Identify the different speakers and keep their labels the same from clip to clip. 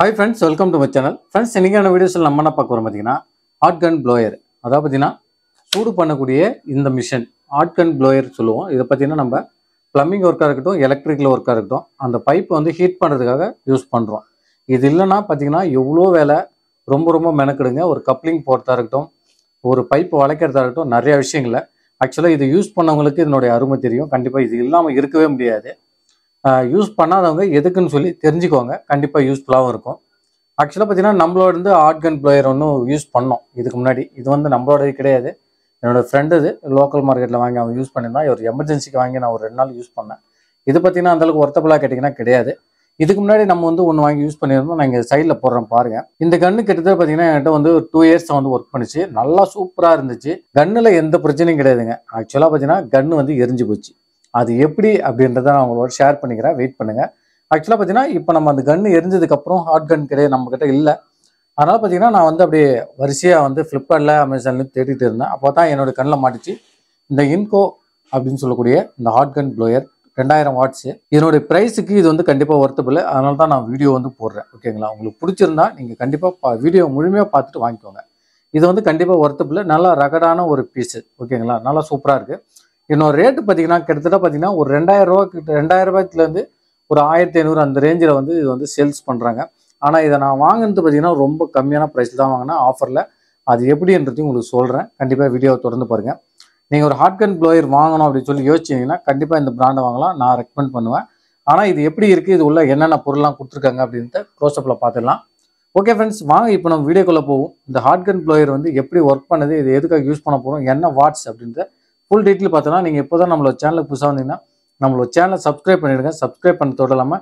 Speaker 1: Hi friends, welcome to my channel. Friends, இன்னைக்கான வீடியோஸ்ல நம்ம என்ன பார்க்க போறோம் பாத்தீங்கன்னா ஹாட் கன் ப்ளோயர். அதாவது பாத்தீங்கன்னா சூடு பண்ணக்கூடிய இந்த மிஷின் ஹாட் கன் ப்ளோயர் சொல்லுவோம். இதை பாத்தீங்கன்னா நம்ம பிளம்பிங் ஒர்க்கா இருக்கட்டும், எலக்ட்ரிக்கல் ஒர்க்கா இருக்கட்டும், அந்த பைப் வந்து ஹீட் பண்றதுக்காக யூஸ் பண்றோம். இது இல்லைன்னா பாத்தீங்கன்னா எவ்வளோ வேலை ரொம்ப மெனக்கெடுங்க. ஒரு கப்ளிங் போடுறதா இருக்கட்டும், ஒரு பைப் வளைக்கிறதா இருக்கட்டும், நிறைய விஷயங்கள்ல ஆக்சுவலாக இது யூஸ் பண்ணவங்களுக்கு இதனுடைய அருமை தெரியும். கண்டிப்பாக இது இல்லாமல் இருக்கவே முடியாது. யூஸ் பண்ணாதவங்க எதுக்குன்னு சொல்லி தெரிஞ்சுக்கோங்க. கண்டிப்பாக யூஸ்ஃபுல்லாகவும் இருக்கும். ஆக்சுவலாக பார்த்தீங்கன்னா நம்மளோட இருந்து ஹாட் கன் ப்ளோயர் ஒன்றும் யூஸ் பண்ணோம் இதுக்கு முன்னாடி. இது வந்து நம்மளோடது கிடையாது. என்னோட ஃப்ரெண்டு இது லோக்கல் மார்க்கெட்டில் வாங்கி அவன் யூஸ் பண்ணியிருந்தான். ஒரு எமர்ஜென்சிக்கு வாங்கி நான் ஒரு 2 நாள் யூஸ் பண்ணேன். இது பார்த்தீங்கன்னா அந்தளவுக்கு ஒர்த்தபுளாக கேட்டிங்கன்னா கிடையாது. இதுக்கு முன்னாடி நம்ம வந்து ஒன்று வாங்கி யூஸ் பண்ணியிருந்தோம். நான் இங்கே சைடில் போடுறேன் பாருங்க. இந்த கன்று கிட்டத்தட்ட பார்த்தீங்கன்னா என்கிட்ட வந்து ஒரு 2 இயர்ஸ் வந்து ஒர்க் பண்ணிச்சு. நல்லா சூப்பராக இருந்துச்சு. கன்னில் எந்த பிரச்சனையும் கிடையாதுங்க. ஆக்சுவலாக பார்த்தீங்கன்னா கன்று வந்து எரிஞ்சு போச்சு. அது எப்படி அப்படின்றத நான் உங்களோட ஷேர் பண்ணிக்கிறேன். வெயிட் பண்ணுங்க. ஆக்சுவலாக பார்த்தீங்கன்னா இப்போ நம்ம அந்த கன்று எரிஞ்சதுக்கப்புறம் ஹாட் கன் கிடையாது நம்ம கிட்ட இல்லை. அதனால பார்த்தீங்கன்னா நான் வந்து அப்படியே வரிசையாக வந்து ஃப்ளிப்கார்ட்டில் அமேசான்லேயும் தேடிட்டு இருந்தேன். அப்போ தான் என்னோட கண்ணில் மாட்டிச்சு இந்த இன்கோ அப்படின்னு சொல்லக்கூடிய இந்த ஹாட் கன் ப்ளோயர் 2000 வாட்ஸு. இதனுடைய ப்ரைஸுக்கு இது வந்து கண்டிப்பாக ஒர்த்தபிள். அதனால தான் நான் வீடியோ வந்து போடுறேன். ஓகேங்களா? உங்களுக்கு பிடிச்சிருந்தா நீங்கள் கண்டிப்பாக வீடியோ முழுமையாக பார்த்துட்டு வாங்கிக்கோங்க. இது வந்து கண்டிப்பாக ஒர்த்தபிள். நல்லா ரகடான ஒரு பீஸு. ஓகேங்களா? நல்லா சூப்பராக இருக்குது. இன்னொரு ரேட்டு பார்த்தீங்கன்னா கிட்டத்தட்ட பார்த்தீங்கன்னா ஒரு 2000 ரூபாய்க்குலேருந்து ஒரு 1500 அந்த ரேஞ்சில் வந்து இது வந்து சேல்ஸ் பண்ணுறாங்க. ஆனால் இதை நான் வாங்கினது பார்த்தீங்கன்னா ரொம்ப கம்மியான ப்ரைஸில் தான் வாங்கினேன் ஆஃபரில். அது எப்படின்றதையும் உங்களுக்கு சொல்கிறேன். கண்டிப்பாக வீடியோவை தொடர்ந்து பாருங்கள். நீங்கள் ஒரு ஹாட் கன் ப்ளோயர் வாங்கணும் அப்படின்னு சொல்லி யோசிச்சிங்கன்னா கண்டிப்பாக இந்த பிராண்டை வாங்கலாம். நான் ரெக்கமெண்ட் பண்ணுவேன். ஆனால் இது எப்படி இருக்குது, இது உள்ள என்னென்ன பொருள்லாம் கொடுத்துருக்காங்க அப்படின்ட்டு க்ளோஸ்அப்பில் பார்த்துடலாம். ஓகே ஃப்ரெண்ட்ஸ், வாங்க இப்போ நம்ம வீடியோக்குள்ளே போவோம். இந்த ஹாட் கன் ப்ளோயர் வந்து எப்படி ஒர்க் பண்ணுது, இது எதுக்காக யூஸ் பண்ண போகிறோம், என்ன வாட்ஸ் அப்படின்ற ஃபுல் டீட்டெயில் பார்த்தோன்னா நீங்கள் இப்போ தான் நம்மளோட சேனலுக்கு புதுசாக வந்தீங்கன்னா நம்மளோட சேனலை சப்ஸ்கிரைப் பண்ணிவிடுங்க. சப்ஸ்கிரைப் பண்ணதோடு இல்லாமல்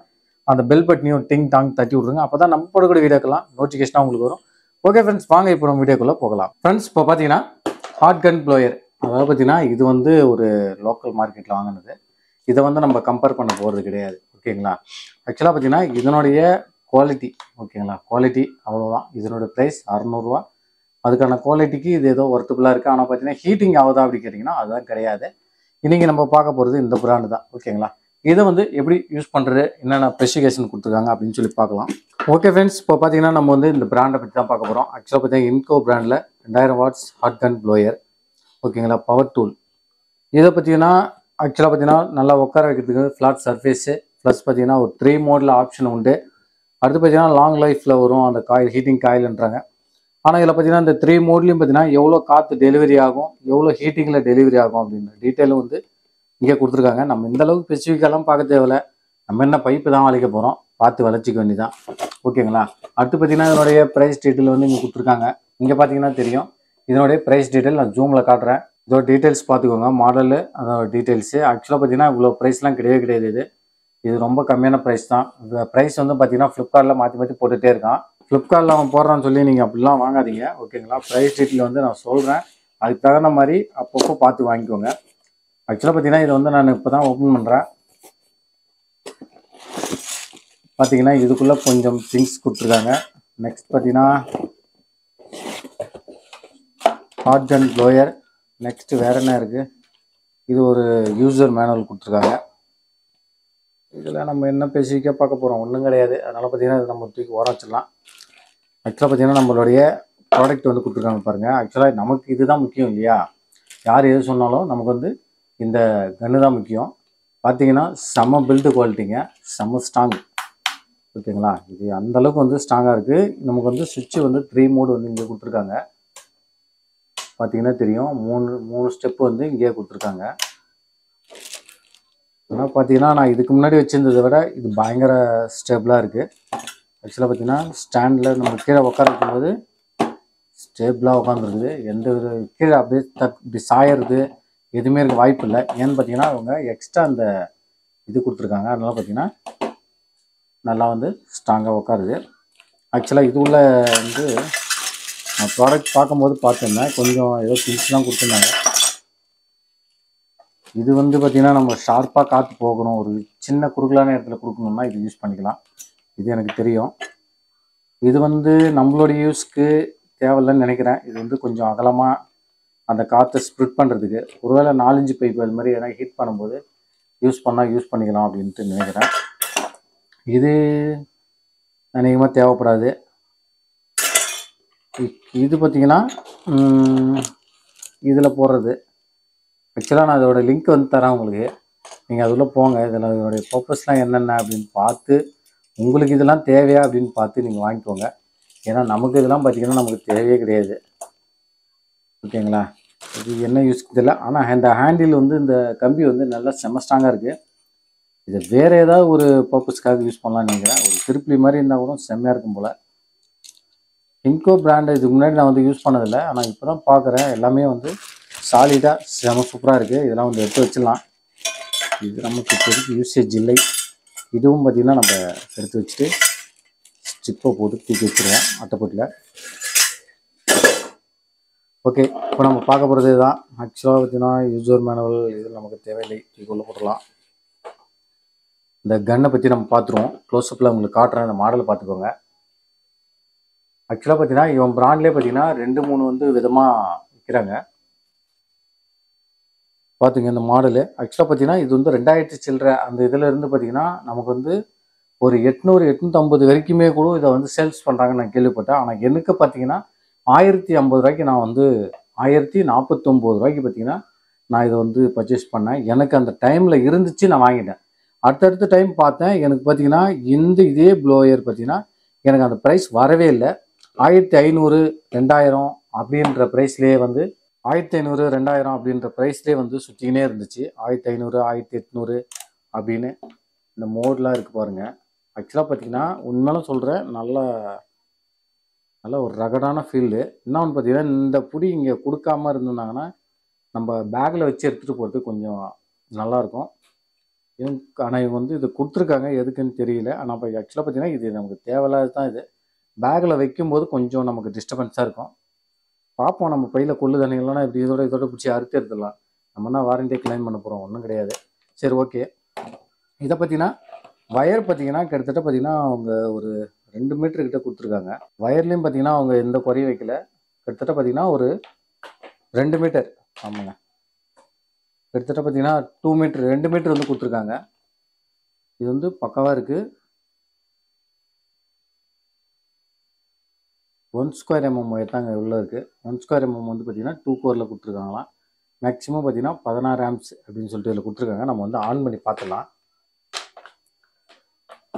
Speaker 1: அந்த பெல் பட்டனையும் டிங் டாங் தட்டி விட்ருங்க. அப்போ தான் நம்ம போடக்கூடிய வீடியோக்கெல்லாம் நோட்டிஃபிகேஷனாக உங்களுக்கு வரும். ஓகே ஃப்ரெண்ட்ஸ், வாங்க இப்போ நம்ம வீடியோக்குள்ளே போகலாம். ஃப்ரெண்ட்ஸ், இப்போ பார்த்தீங்கன்னா ஹாட் கன் ப்ளோயர் அதாவது பார்த்தீங்கன்னா இது வந்து ஒரு லோக்கல் மார்க்கெட்டில் வாங்கினது. இதை வந்து நம்ம கம்பேர் பண்ண போகிறது கிடையாது. ஓகேங்களா? ஆக்சுவலாக பார்த்தீங்கன்னா இதனுடைய குவாலிட்டி, ஓகேங்களா, குவாலிட்டி அவ்வளோதான். இதனுடைய ப்ரைஸ் 600 ரூபா. அதுக்கான குவாலிட்டிக்கு இது ஏதோ ஒர்த்தபுளாக இருக்குது. ஆனால் பார்த்தீங்கன்னா ஹீட்டிங் ஆகுதா அப்படி கேட்டிங்கன்னா அதுதான் கிடையாது. இன்னைக்கு நம்ம பார்க்க போகிறது இந்த பிராண்டு தான். ஓகேங்களா? இதை வந்து எப்படி யூஸ் பண்ணுறது, என்னென்ன ஸ்பெசிஃபிகேஷன் கொடுத்துருக்காங்க அப்படின்னு சொல்லி பார்க்கலாம். ஓகே ஃப்ரெண்ட்ஸ், இப்போ பார்த்தீங்கன்னா நம்ம வந்து இந்த பிராண்டை பற்றி தான் பார்க்க போகிறோம். ஆக்சுவலாக பார்த்தீங்கன்னா இன்கோ பிராண்டில் 2000 வாட்ஸ் ஹாட் கன் ப்ளோயர். ஓகேங்களா? Power tool. இதை பார்த்தீங்கன்னா ஆக்சுவலாக பார்த்தீங்கன்னா நல்லா உட்கார வைக்கிறதுக்கு ஃப்ளாட் சர்ஃபேஸு ப்ளஸ் பார்த்தீங்கன்னா ஒரு 3 மோடில் ஆப்ஷன் உண்டு. அடுத்து பார்த்தீங்கன்னா லாங் லைஃப்பில் வரும் அந்த காயில், ஹீட்டிங் காயில்ன்றாங்க. ஆனால் இதில் பார்த்தீங்கன்னா இந்த 3 மோட்லையும் பார்த்தீங்கன்னா எவ்வளோ காற்று டெலிவரி ஆகும், எவ்வளோ ஹீட்டிங்கில் டெலிவரி ஆகும் அப்படின்ற டீட்டெயிலும் வந்து இங்கே கொடுத்துருக்காங்க. நம்ம இந்த அளவுக்கு ஸ்பெசிஃபிக்கெல்லாம் பார்க்க தேவையில்ல. நம்ம என்ன பைப்பு தான் வளைக்க போகிறோம், பார்த்து வளைச்சிக்க வேண்டியதான். ஓகேங்களா? அடுத்து பார்த்தீங்கன்னா இதனுடைய ப்ரைஸ் டீட்டெயில் வந்து இங்கே கொடுத்துருக்காங்க. இங்கே பார்த்தீங்கன்னா தெரியும் இதனுடைய ப்ரைஸ் டீட்டெயில். நான் ஜூமில் காட்டுறேன். இதோட டீட்டெயில்ஸ் பார்த்துக்கோங்க. மாடலு அதோட டீட்டெயில்ஸு. ஆக்சுவலாக பார்த்தீங்கன்னா இவ்வளோ ப்ரைஸ்லாம் கிடையவே கிடையாது. இது ரொம்ப கம்மியான ப்ரைஸ் தான். இந்த ப்ரைஸ் வந்து பார்த்தீங்கன்னா ஃப்ளிப்கார்ட்டில் மாற்றி போட்டுகிட்டே இருக்கான். ஃப்ளிப்கார்ட்டில் அவன் போடுறான்னு சொல்லி நீங்கள் அப்படிலாம் வாங்காதீங்க. ஓகேங்களா? ப்ரைஸ் டீட்டெயில் வந்து நான் சொல்கிறேன். அதுக்கு தகுந்த மாதிரி அப்பப்போ பார்த்து வாங்கிக்கோங்க. ஆக்சுவலாக பார்த்தீங்கன்னா இதை வந்து நான் இப்போ தான் ஓப்பன் பண்ணுறேன். பார்த்தீங்கன்னா இதுக்குள்ளே கொஞ்சம் திங்ஸ் கொடுத்துருக்காங்க. நெக்ஸ்ட் பார்த்தீங்கன்னா ஹாட் கன் ப்ளோயர். நெக்ஸ்ட்டு வேறு என்ன இருக்குது, இது ஒரு யூசர் மேனுவல் கொடுத்துருக்காங்க. இதில் நம்ம என்ன ஸ்பெசிஃபிக்காக பார்க்க போகிறோம், ஒன்றும் கிடையாது. அதனால் பார்த்தீங்கன்னா இது நம்ம தூக்கி ஓரம் வச்சிடலாம். ஆக்சுவலாக பார்த்தீங்கன்னா நம்மளுடைய ப்ராடக்ட் வந்து கொடுத்துருக்காங்க பாருங்கள். ஆக்சுவலாக நமக்கு இதுதான் முக்கியம் இல்லையா? யார் எது சொன்னாலும் நமக்கு வந்து இந்த கன்று தான் முக்கியம். பார்த்தீங்கன்னா செம்ம பில்டு குவாலிட்டிங்க, செம்ம ஸ்ட்ராங். ஓகேங்களா? இது அந்தளவுக்கு வந்து ஸ்ட்ராங்காக இருக்குது. நமக்கு வந்து சுவிட்சு வந்து 3 மோடு வந்து இங்கே கொடுத்துருக்காங்க. பார்த்தீங்கன்னா தெரியும், மூணு ஸ்டெப்பு வந்து இங்கேயே கொடுத்துருக்காங்க. ஆனால் பார்த்தீங்கன்னா நான் இதுக்கு முன்னாடி வச்சுருந்ததை விட இது பயங்கர ஸ்டேபிளாக இருக்குது. ஆக்சுவலாக பார்த்தீங்கன்னா ஸ்டாண்டில் நம்ம கீழே உட்கார வைக்கும்போது ஸ்டேபிளாக உட்காந்துருக்குது. எந்த வித கீழே அப்படியே இப்படி சாயறது எதுவுமே இருக்க வாய்ப்பு இல்லை. ஏன்னு பார்த்தீங்கன்னா அவங்க எக்ஸ்ட்ரா அந்த இது கொடுத்துருக்காங்க. அதனால பார்த்தீங்கன்னா நல்லா வந்து ஸ்ட்ராங்காக உட்காருது. ஆக்சுவலாக இது உள்ள வந்து நான் ப்ராடக்ட் பார்க்கும்போது பார்த்துருந்தேன், கொஞ்சம் ஏதோ திங்ஸ்லாம் கொடுத்துருந்தாங்க. இது வந்து பார்த்தீங்கன்னா நம்ம ஷார்ப்பாக காற்று போகணும், ஒரு சின்ன குறுகலான இடத்துல கொடுக்கணும்னா இது யூஸ் பண்ணிக்கலாம். இது எனக்கு தெரியும். இது வந்து நம்மளுடைய யூஸ்க்கு தேவையில்லைன்னு நினைக்கிறேன். இது வந்து கொஞ்சம் அகலமாக அந்த காற்றை ஸ்ப்ரிட் பண்ணுறதுக்கு, ஒருவேளை 4-5 பைப் அது மாதிரி எதனா ஹீட் பண்ணும்போது யூஸ் பண்ணிக்கலாம் அப்படின்ட்டு நினைக்கிறேன். இது அநேகமாக தேவைப்படாது. இது பார்த்தீங்கன்னா இதில் போடுறது. ஆக்சுவலாக நான் இதோட லிங்க் வந்து தரேன் உங்களுக்கு. நீங்கள் அதுக்குள்ளே போங்க. இதில் இதோடைய பர்பஸ்லாம் என்னென்ன அப்படின்னு பார்த்து உங்களுக்கு இதெல்லாம் தேவையா அப்படின்னு பார்த்து நீங்கள் வாங்கிக்கோங்க. ஏன்னா நமக்கு இதெல்லாம் பார்த்தீங்கன்னா நமக்கு தேவையே கிடையாது. ஓகேங்களா? இது என்ன யூஸ் தெரியல. ஆனால் இந்த ஹேண்டில் வந்து இந்த கம்பி வந்து நல்லா செம்ம ஸ்ட்ராங்காக இருக்குது. இதை வேறு ஏதாவது ஒரு பர்பஸ்க்காக யூஸ் பண்ணலாம்னு நினைக்கிறேன். ஒரு திருப்பி மாதிரி இருந்தால் கூட செம்மையாக இருக்கும் போல். இன்கோ பிராண்டு இதுக்கு முன்னாடி நான் வந்து யூஸ் பண்ணதில்லை. ஆனால் இப்போ தான் பார்க்குறேன். எல்லாமே வந்து சாலிடாக செம சூப்பராக இருக்குது. இதெல்லாம் வந்து எடுத்து வச்சிடலாம். இது நமக்கு இப்போதைக்கு யூசேஜ் இல்லை. இதுவும் பார்த்திங்கன்னா நம்ம எடுத்து வச்சுட்டு ஸ்டிப்பை போட்டு தூக்கி வச்சுருவோம் அட்டைப்பொட்டியில். ஓகே, இப்போ நம்ம பார்க்க போகிறது இதுதான். ஆக்சுவலாக பார்த்தீங்கன்னா யூசர் மேனுவல் இது நமக்கு தேவையில்லை. இதுக்குள்ளே போடலாம். இந்த கன்னை பற்றி நம்ம பார்த்துருவோம். க்ளோஸ்அப்பில் உங்களுக்கு காட்டுறேன். இந்த மாடலை பார்த்துக்கோங்க. ஆக்சுவலாக பார்த்தீங்கன்னா இவன் பிராண்ட்லேயே பார்த்தீங்கன்னா 2-3 வந்து விதமாக விற்கிறாங்க. பார்த்துங்க இந்த மாடலு. ஆக்சுவலாக பார்த்தீங்கன்னா இது வந்து 2000 சில்லற அந்த இதில் இருந்து பார்த்தீங்கன்னா நமக்கு வந்து ஒரு 800-850 வரைக்குமே கூட இதை வந்து சேல்ஸ் பண்ணுறாங்கன்னு நான் கேள்விப்பட்டேன். ஆனால் எனக்கு பார்த்தீங்கன்னா 1050 ரூபாய்க்கு நான் வந்து 1049 ரூபாய்க்கு பார்த்தீங்கன்னா நான் இதை வந்து பர்ச்சேஸ் பண்ணேன். எனக்கு அந்த டைமில் இருந்துச்சு, நான் வாங்கிட்டேன். அடுத்தடுத்த டைம் பார்த்தேன். எனக்கு பார்த்தீங்கன்னா இதே ப்ளோயர் பார்த்தீங்கன்னா எனக்கு அந்த ப்ரைஸ் வரவே இல்லை. 1500 2000 அப்படின்ற ப்ரைஸ்லேயே வந்து 1500 2000 அப்படின்ற ப்ரைஸ்லேயே வந்து சுற்றிக்கினே இருந்துச்சு. 1500 1800 அப்படின்னு இந்த மோட்லாம் இருக்குது பாருங்கள். ஆக்சுவலாக பார்த்தீங்கன்னா உண்மையிலும் சொல்கிறேன், நல்ல ஒரு ரகடான ஃபீல்டு. இன்னொன்று பார்த்தீங்கன்னா இந்த புடி இங்கே கொடுக்காம இருந்திருந்தாங்கன்னா நம்ம பேக்கில் வச்சு எடுத்துகிட்டு போகிறது கொஞ்சம் நல்லாயிருக்கும். ஆனால் இவங்க வந்து இது கொடுத்துருக்காங்க, எதுக்குன்னு தெரியல. ஆனால் இப்போ ஆக்சுவலாக பார்த்தீங்கன்னா இது நமக்கு தேவையில்லாது தான். இது பேக்கில் வைக்கும்போது கொஞ்சம் நமக்கு டிஸ்டர்பன்ஸாக இருக்கும். பார்ப்போம், நம்ம பையில் கொள்ளு தண்ணிகள்லாம் இப்படி இதோட பிடிச்சி அறுத்து எடுத்துடலாம். நம்மனா வாரண்டியை கிளைம் பண்ண போகிறோம், ஒன்றும் கிடையாது. சரி, ஓகே. இதை பார்த்தீங்கன்னா வயர் பார்த்தீங்கன்னா கிட்டத்தட்ட பார்த்தீங்கன்னா அவங்க ஒரு 2 மீட்டர் கிட்ட கொடுத்துருக்காங்க. வயர்லேயும் பார்த்தீங்கன்னா அவங்க எந்த குறையும் வைக்கல. கிட்டத்தட்ட பார்த்தீங்கன்னா ஒரு 2 மீட்டர். ஆமாங்க, கிட்டத்தட்ட பார்த்தீங்கன்னா 2 மீட்டர் 2 மீட்டர் வந்து கொடுத்துருக்காங்க. இது வந்து பக்காவாக இருக்குது. 1 ஸ்கொயர் mm தாங்க உள்ளே இருக்குது. 1 ஸ்கொயர் mm வந்து பார்த்தீங்கன்னா 2 கோரில் கொடுத்துருக்காங்களாம். மேக்ஸிமம் பார்த்தீங்கன்னா 16 ஆம்ப்ஸ் அப்படின்னு சொல்லிட்டு இதில் கொடுத்துருக்காங்க. நம்ம வந்து ஆன் பண்ணி பார்த்துடலாம்.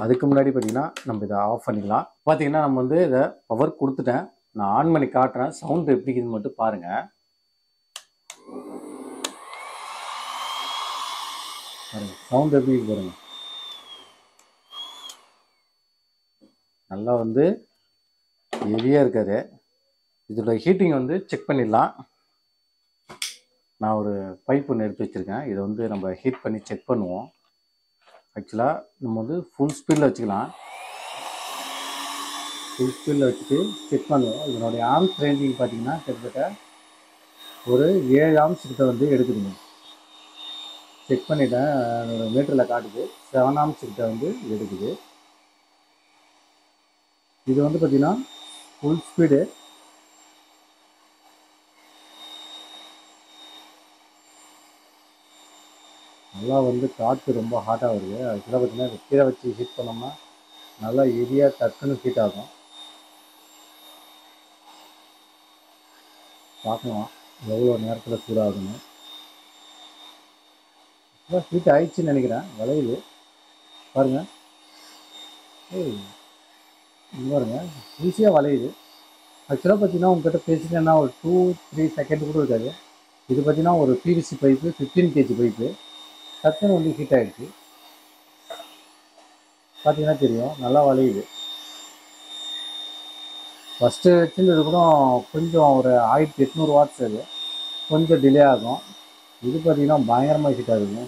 Speaker 1: அதுக்கு முன்னாடி பார்த்தீங்கன்னா நம்ம இதை ஆஃப் பண்ணிக்கலாம். பார்த்தீங்கன்னா நம்ம வந்து இதை பவர் கொடுத்துட்டேன். நான் ஆன் பண்ணி காட்டுறேன். சவுண்ட் எப்படி இருக்குதுன்னு மட்டும் பாருங்கள். சவுண்ட் எப்படி இருக்கு பாருங்க. நல்லா வந்து ஹெவியாக இருக்காது. இதோட ஹீட்டிங் வந்து செக் பண்ணிடலாம். நான் ஒரு பைப் ஒன்று எடுத்து வச்சுருக்கேன். இதை வந்து நம்ம ஹீட் பண்ணி செக் பண்ணுவோம். ஆக்சுவலாக நம்ம வந்து ஃபுல் ஸ்பீடில் வச்சுக்கலாம். ஃபுல் ஸ்பீடில் வச்சுட்டு செக் பண்ணுவோம். இதனுடைய ஆர்ம்ஸ் ரேஞ்சிங் பார்த்தீங்கன்னா கிட்டத்தட்ட ஒரு 7 ஆம்ஸ் கிட்ட வந்து எடுக்குதுங்க. செக் பண்ணிட்டேன், என்னோட மீட்டரில் காட்டுது 7 ஆம்ஸ் கிட்ட வந்து எடுக்குது. இது வந்து பார்த்தீங்கன்னா ஃபுல் ஸ்பீடு. நல்லா வந்து காற்று ரொம்ப ஹாட்டாக வருது. ஆக்சுவலாக பார்த்தீங்கன்னா கீழே வச்சு ஹீட் பண்ணோம்னா நல்லா ஹெவியாக டக்குன்னு ஹீட் ஆகும். பார்க்கலாம் எவ்வளோ நேரத்தில் சூடாகுன்னு. ஹீட் ஆயிடுச்சுன்னு நினைக்கிறேன். வளையுது பாருங்கள். இது பாருங்க, ஈஸியாக வளையுது. ஆக்சுவலாக பார்த்தீங்கன்னா உங்கள்கிட்ட பேசிட்டேன்னா ஒரு 2-3 செகண்ட் கூட இருக்காது. இது பார்த்தீங்கன்னா ஒரு பிவிசி பைப்பு 15 kg பைப்பு டக்குன்னு வந்து ஹீட் ஆகிடுச்சு. பார்த்தீங்கன்னா தெரியும், நல்லா வளையுது. ஃபஸ்ட்டு வச்சுருந்தது கூட கொஞ்சம் ஒரு 1800 வாட்ஸ், அது கொஞ்சம் டிலே ஆகும். இது பார்த்தீங்கன்னா பயங்கரமாக ஹீட் ஆகுதுங்க.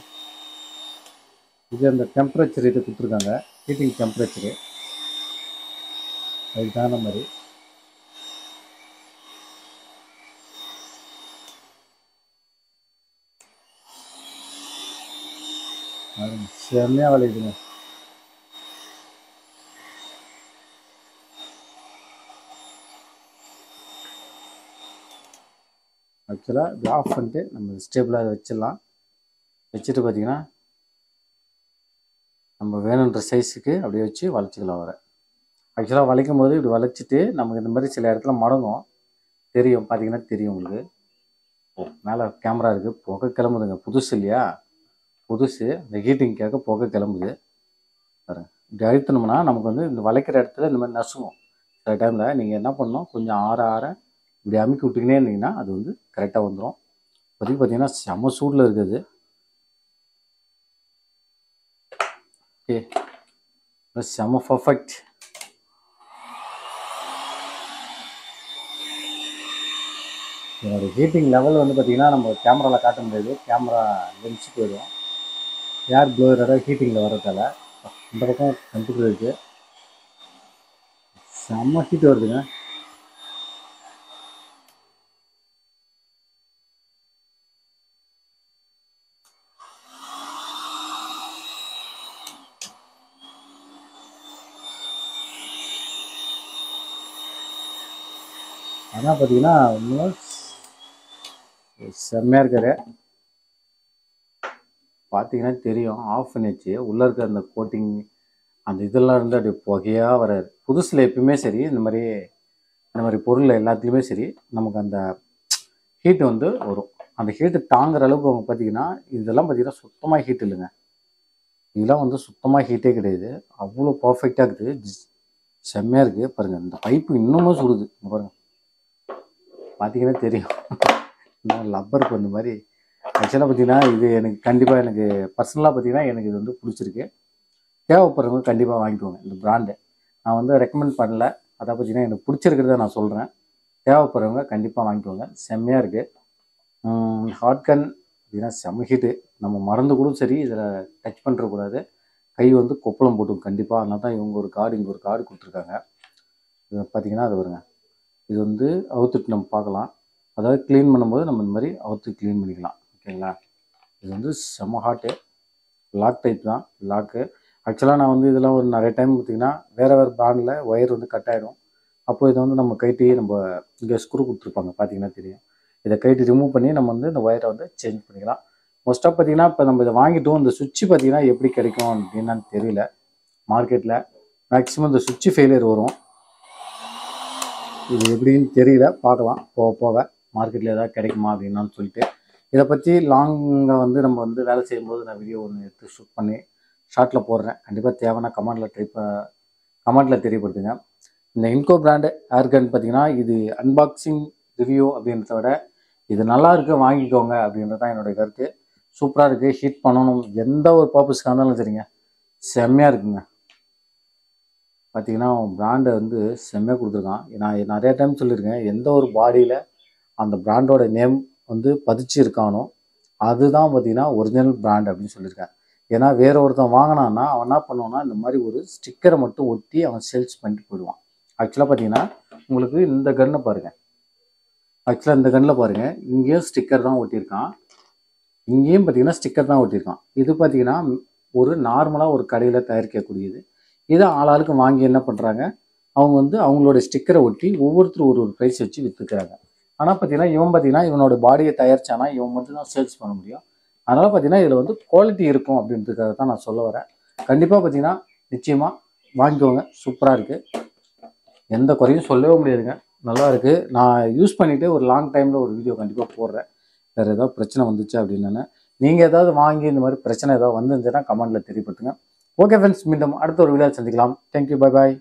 Speaker 1: இது அந்த டெம்பரேச்சர் இது கொடுத்துருக்காங்க, ஹீட்டிங் டெம்பரேச்சரு, அதுக்கு தகுந்த மாதிரி. செம்மையாக வளையுதுங்க. ஆக்சுவலாக இது ஆஃப் பண்ணிட்டு நம்ம ஸ்டேபிளாக அதை வச்சிடலாம். வச்சுட்டு பார்த்தீங்கன்னா நம்ம வேணுன்ற சைஸுக்கு அப்படியே வச்சு வளைச்சிக்கலாம். வர ஆக்சுவலாக வளைக்கும் போது இப்படி வளைச்சிட்டு நமக்கு இந்த மாதிரி சில இடத்துல மடங்கும் தெரியும், பார்த்தீங்கன்னா தெரியும் உங்களுக்கு. மேலே கேமரா இருக்குது, புகை கிளம்புதுங்க. புதுசு இல்லையா, புதுசு. இந்த ஹீட்டிங்காக புகை கிளம்புது பாருங்க. இப்படி அழுத்தினோம்னா நமக்கு வந்து இந்த வளைக்கிற இடத்துல இந்த மாதிரி நசுங்கும். சில டைமில் நீங்கள் என்ன பண்ணணும், கொஞ்சம் ஆற ஆற இப்படி அமுக்கி விட்டுக்கினே இருந்தீங்கன்னா அது வந்து கரெக்டாக வந்துடும். இப்போதைக்கு பார்த்தீங்கன்னா செம்ம சூடில் இருக்குது. ஓகே, செம்ம பர்ஃபெக்ட். இதோட ஹீட்டிங் லெவல் வந்து பார்த்திங்கன்னா நம்ம கேமராவில் காட்ட முடியாது, கேமரா லென்ஸு போயிடும் ஏர் ப்ளோயரோட ஹீட்டிங்கில் வர்றதால. இந்த பக்கம் கம்ப்யூட்டர் இருக்குது, செம்ம ஹீட் வருதுங்க. ஆனால் பார்த்தீங்கன்னா இன்னும் செம்மையாக இருக்காரு. பார்த்தீங்கன்னா தெரியும், ஆஃப் பண்ணிச்சு. உள்ளே இருக்க அந்த கோட்டிங் அந்த இதெல்லாம் இருந்து அப்படி புகையாக வராது. புதுசில் எப்பயுமே சரி இந்த மாதிரி பொருள் எல்லாத்துலேயுமே சரி நமக்கு அந்த ஹீட்டு வந்து வரும். அந்த ஹீட்டு தாங்குற அளவுக்கு அவங்க பார்த்தீங்கன்னா இதெல்லாம் பார்த்தீங்கன்னா சுத்தமாக ஹீட் இல்லைங்க. இதெல்லாம் வந்து சுத்தமாக ஹீட்டே கிடையாது, அவ்வளோ பர்ஃபெக்டாக இருக்குது, செம்மையாக இருக்குது. பாருங்கள், இந்த பைப்பு இன்னமும் சுடுது பாருங்கள், பார்த்தீங்கன்னா தெரியும். லப்பருக்கு வந்த மாதிரி. ஆக்சுவலாக பார்த்தீங்கன்னா இது எனக்கு கண்டிப்பாக எனக்கு பர்சனலாக பார்த்தீங்கன்னா எனக்கு இது வந்து பிடிச்சிருக்கு. தேவைப்படுறவங்க கண்டிப்பாக வாங்கிக்கோங்க இந்த பிராண்டு. நான் வந்து ரெக்கமெண்ட் பண்ணல, அதை பார்த்தீங்கன்னா எனக்கு பிடிச்சிருக்கிறத நான் சொல்கிறேன். தேவைப்படுறவங்க கண்டிப்பாக வாங்கிக்கோங்க, செம்மையாக இருக்குது. ஹாட் கன் அப்படின்னா செம்ம ஹீட்டு. நம்ம மறந்து கூட சரி இதில் டச் பண்ணுறக்கூடாது, கை வந்து கொப்பளம் போட்டும் கண்டிப்பாக. அதனால தான் இவங்க ஒரு கார்டு இங்கே ஒரு கார்டு கொடுத்துருக்காங்க. இது பார்த்தீங்கன்னா அது வருங்க, இது வந்து அவுத்துட்டு நம்ம பார்க்கலாம். அதாவது க்ளீன் பண்ணும்போது நம்ம இந்த மாதிரி அவுத்து க்ளீன் பண்ணிக்கலாம். ஓகேங்களா, இது வந்து செம்ம ஹாட்டு. லாக் டைப் தான், லாக்கு. ஆக்சுவலாக நான் வந்து இதெல்லாம் ஒரு நிறைய டைம் பார்த்திங்கன்னா வேறு பிராண்டில் ஒயர் வந்து கட் ஆகிடும். அப்போ இதை வந்து நம்ம கைட்டி நம்ம இங்கே ஸ்க்ரூ கொடுத்துருப்பாங்க, பார்த்தீங்கன்னா தெரியும். இதை கைட்டி ரிமூவ் பண்ணி நம்ம வந்து இந்த ஒயரை வந்து சேஞ்ச் பண்ணிக்கலாம். மோஸ்ட்டாக பார்த்தீங்கன்னா இப்போ நம்ம இதை வாங்கிட்டோம், இந்த சுவிட்சு பார்த்தீங்கன்னா எப்படி கிடைக்கும் அப்படின்னா தெரியல. மார்க்கெட்டில் மேக்ஸிமம் இந்த சுவிட்சு ஃபெயிலியர் வரும், இது எப்படின்னு தெரியல, பார்க்கலாம் போக போக மார்க்கெட்டில் ஏதாவது கிடைக்குமா அப்படின்னான்னு சொல்லிட்டு. இதை பற்றி லாங்காக வந்து நம்ம வந்து வேலை செய்யும்போது நான் வீடியோ ஒன்று எடுத்து ஷூட் பண்ணி ஷார்ட்டில் போடுறேன். கண்டிப்பாக தேவைன்னா கமெண்ட்டில் தெரியப்படுத்துங்க. இந்த இன்கோ பிராண்டு ஏர்கன் பார்த்தீங்கன்னா இது அன்பாக்சிங் ரிவ்யூ அப்படின்றத விட இது நல்லா இருக்குது, வாங்கிக்கோங்க அப்படின்றது தான் என்னுடைய கருத்து. சூப்பராக இருக்குது, ஹீட் பண்ணணும், எந்த ஒரு பர்பஸ்க்காக இருந்தாலும் சரிங்க, செம்மையாக இருக்குங்க. பார்த்தீங்கன்னா பிராண்டை வந்து செம்மையாக கொடுத்துருக்கான். நான் நிறைய டைம் சொல்லியிருக்கேன், எந்த ஒரு பாடியில் அந்த பிராண்டோட நேம் வந்து பதிச்சு இருக்கானோ அதுதான் பார்த்தீங்கன்னா ஒரிஜினல் பிராண்ட் அப்படின்னு சொல்லியிருக்கேன். ஏன்னா வேற ஒருத்தன் வாங்கினான்னா அவன் என்ன பண்ணுவான்னா இந்த மாதிரி ஒரு ஸ்டிக்கரை மட்டும் ஒட்டி அவன் சேல்ஸ் பண்ணிட்டு போயிடுவான். ஆக்சுவலாக பார்த்தீங்கன்னா உங்களுக்கு இந்த கன்னை பாருங்கள், ஆக்சுவலாக இந்த கன்னில் பாருங்கள், இங்கேயும் ஸ்டிக்கர் தான் ஒட்டியிருக்கான், இங்கேயும் பார்த்தீங்கன்னா ஸ்டிக்கர் தான் ஒட்டியிருக்கான். இது பார்த்தீங்கன்னா ஒரு நார்மலாக ஒரு கடையில் தயாரிக்கக்கூடியது. இதை ஆளாளுக்கு வாங்கி என்ன பண்ணுறாங்க, அவங்க வந்து அவங்களோட ஸ்டிக்கரை ஒட்டி ஒவ்வொருத்தரும் ஒரு ப்ரைஸ் வச்சு விற்றுக்கிறாங்க. ஆனால் பார்த்தீங்கன்னா இவன் பார்த்தீங்கன்னா இவனோட பாடியை தயாரிச்சானா இவன் மட்டும் தான் சேல்ஸ் பண்ண முடியும். அதனால் பார்த்தீங்கன்னா இதில் வந்து குவாலிட்டி இருக்கும் அப்படின்றதுக்காக தான் நான் சொல்ல வரேன். கண்டிப்பாக பார்த்தீங்கன்னா நிச்சயமாக வாங்கிக்கோங்க, சூப்பராக இருக்குது, எந்த குறையும் சொல்லவே முடியாதுங்க, நல்லா இருக்குது. நான் யூஸ் பண்ணிவிட்டு ஒரு லாங் டைமில் ஒரு வீடியோ கண்டிப்பாக போடுறேன். வேறு ஏதாவது பிரச்சனை வந்துச்சு அப்படின்னு நீங்கள் ஏதாவது வாங்கி இந்த மாதிரி பிரச்சனை ஏதாவது வந்துருந்துச்சுன்னா கமெண்ட்டில் தெரியப்படுத்துங்க. ஓகே ஃப்ரெண்ட்ஸ், மீண்டும் அடுத்த ஒரு வீடியோ சந்திக்கலாம். Thank you, bye bye.